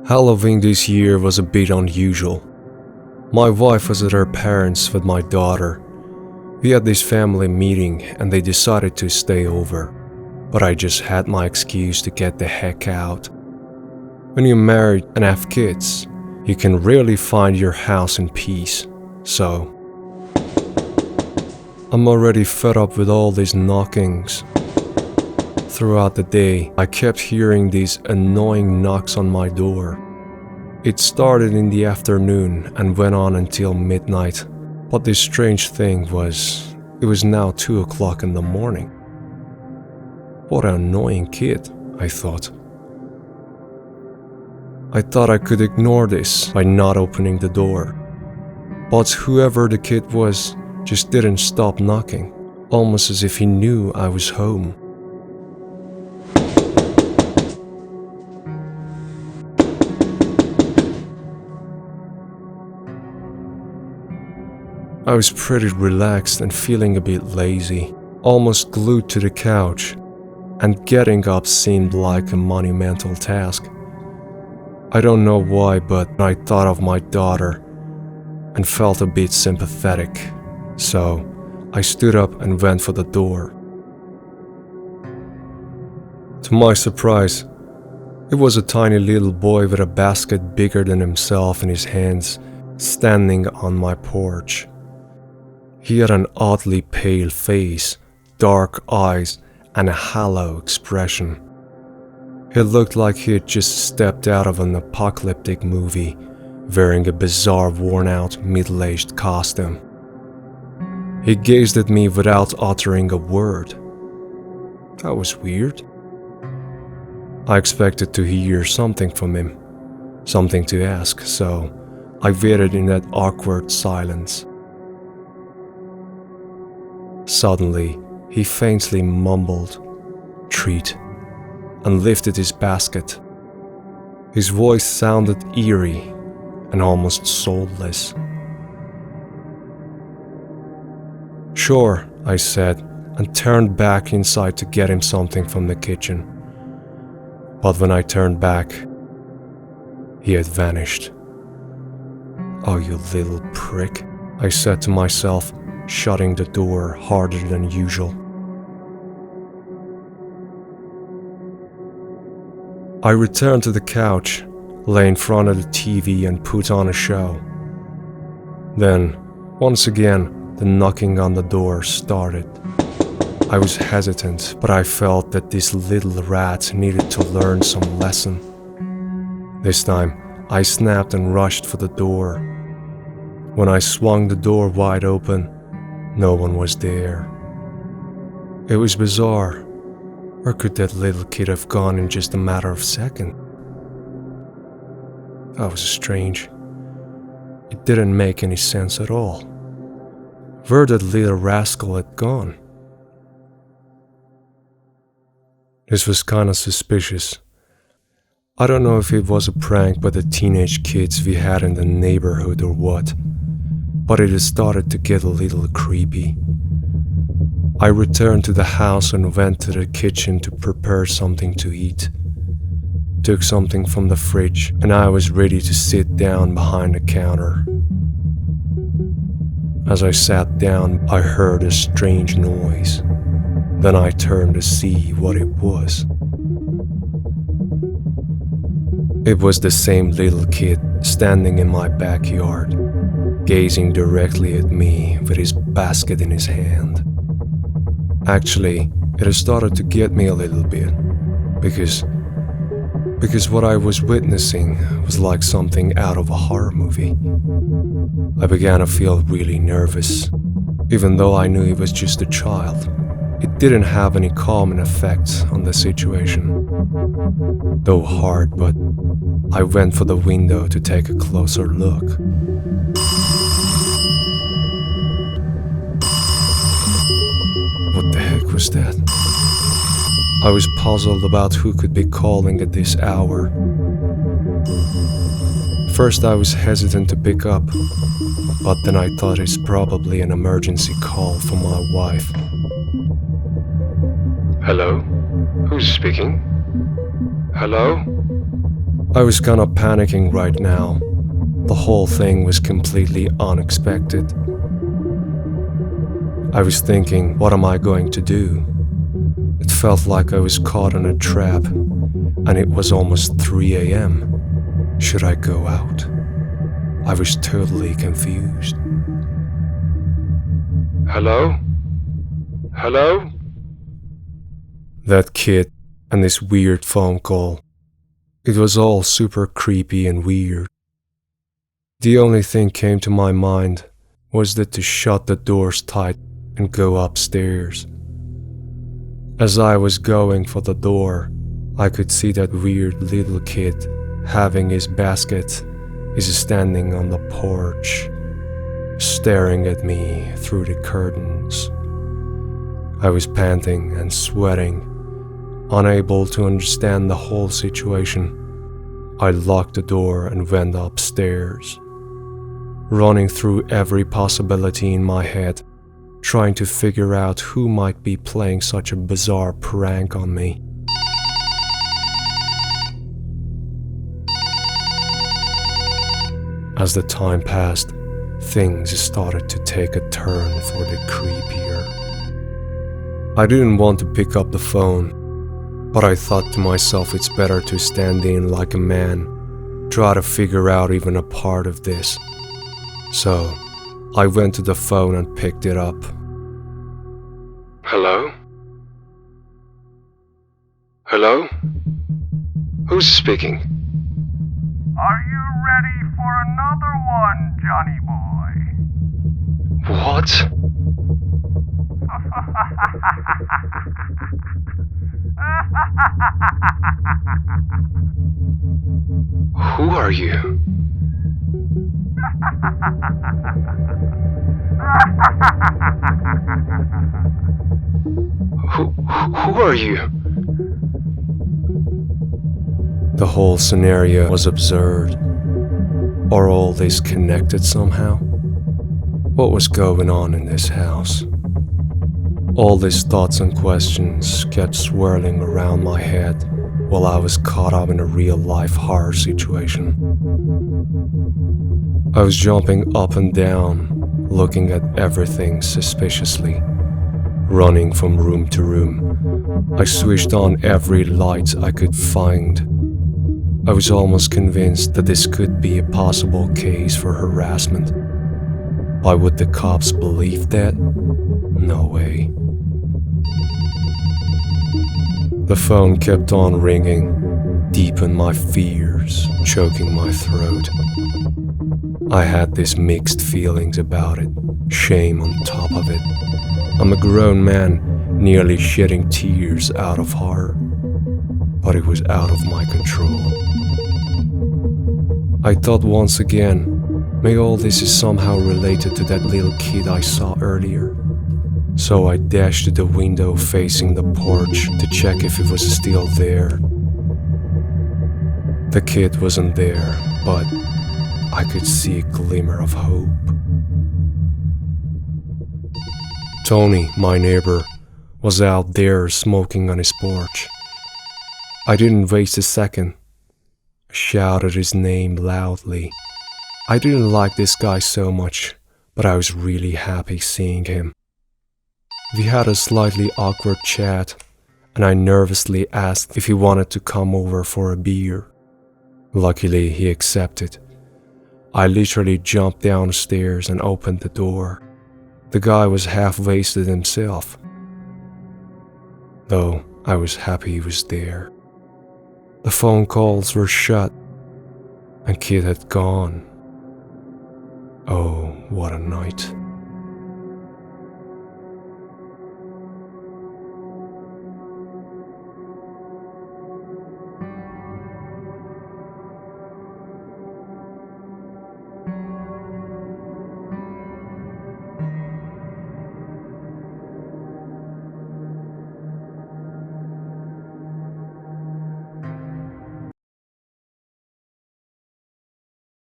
Halloween this year was a bit unusual. My wife was at her parents' with my daughter. We had this family meeting and they decided to stay over, but I just had my excuse to get the heck out. When you're married and have kids, you can rarely find your house in peace, so I'm already fed up with all these knockings. Throughout the day, I kept hearing these annoying knocks on my door. It started in the afternoon and went on until midnight, but the strange thing was, it was now 2 o'clock in the morning. What an annoying kid, I thought. I thought I could ignore this by not opening the door, but whoever the kid was just didn't stop knocking, almost as if he knew I was home. I was pretty relaxed and feeling a bit lazy, almost glued to the couch, and getting up seemed like a monumental task. I don't know why, but I thought of my daughter and felt a bit sympathetic, so I stood up and went for the door. To my surprise, it was a tiny little boy with a basket bigger than himself in his hands, standing on my porch. He had an oddly pale face, dark eyes, and a hollow expression. He looked like he had just stepped out of an apocalyptic movie, wearing a bizarre worn-out middle-aged costume. He gazed at me without uttering a word. That was weird. I expected to hear something from him, something to ask, so I waited in that awkward silence. Suddenly, he faintly mumbled, "Treat," and lifted his basket. His voice sounded eerie and almost soulless. "Sure," I said, and turned back inside to get him something from the kitchen. But when I turned back, he had vanished. "Oh, you little prick," I said to myself, shutting the door harder than usual. I returned to the couch, lay in front of the TV and put on a show. Then, once again, the knocking on the door started. I was hesitant, but I felt that this little rat needed to learn some lesson. This time, I snapped and rushed for the door. When I swung the door wide open, no one was there. It was bizarre. Where could that little kid have gone in just a matter of seconds? That was strange. It didn't make any sense at all. Where that little rascal had gone? This was kind of suspicious. I don't know if it was a prank by the teenage kids we had in the neighborhood or what, but it had started to get a little creepy. I returned to the house and went to the kitchen to prepare something to eat. Took something from the fridge and I was ready to sit down behind the counter. As I sat down, I heard a strange noise. Then I turned to see what it was. It was the same little kid standing in my backyard, gazing directly at me with his basket in his hand. Actually, it had started to get me a little bit, because what I was witnessing was like something out of a horror movie. I began to feel really nervous, even though I knew he was just a child. It didn't have any calming effect on the situation. Though hard, but I went for the window to take a closer look. What the heck was that? I was puzzled about who could be calling at this hour. First I was hesitant to pick up, but then I thought it's probably an emergency call from my wife. "Hello? Who's speaking? Hello?" I was kinda panicking right now. The whole thing was completely unexpected. I was thinking, what am I going to do? It felt like I was caught in a trap, and it was almost 3 a.m. Should I go out? I was totally confused. Hello? Hello? That kid and this weird phone call. It was all super creepy and weird. The only thing came to my mind was that to shut the doors tight and go upstairs. As I was going for the door, I could see that weird little kid having his basket is standing on the porch, staring at me through the curtains. I was panting and sweating, unable to understand the whole situation. I locked the door and went upstairs, running through every possibility in my head, trying to figure out who might be playing such a bizarre prank on me. As the time passed, things started to take a turn for the creepier. I didn't want to pick up the phone, but I thought to myself it's better to stand in like a man, try to figure out even a part of this. So, I went to the phone and picked it up. Hello? Hello? Who's speaking? Are you ready for another one, Johnny boy? What? Who are you? Who are you? The whole scenario was absurd. Are all this connected somehow? What was going on in this house? All these thoughts and questions kept swirling around my head while I was caught up in a real-life horror situation. I was jumping up and down, looking at everything suspiciously, running from room to room. I switched on every light I could find. I was almost convinced that this could be a possible case for harassment. Why would the cops believe that? No way. The phone kept on ringing, deep in my fears, choking my throat. I had these mixed feelings about it, shame on top of it. I'm a grown man, nearly shedding tears out of horror, but it was out of my control. I thought once again, maybe all this is somehow related to that little kid I saw earlier. So I dashed to the window facing the porch to check if it was still there. The kid wasn't there, but I could see a glimmer of hope. Tony, my neighbor, was out there smoking on his porch. I didn't waste a second. I shouted his name loudly. I didn't like this guy so much, but I was really happy seeing him. We had a slightly awkward chat, and I nervously asked if he wanted to come over for a beer. Luckily, he accepted. I literally jumped downstairs and opened the door. The guy was half-wasted himself, though I was happy he was there. The phone calls were shut, and Kid had gone. Oh, what a night.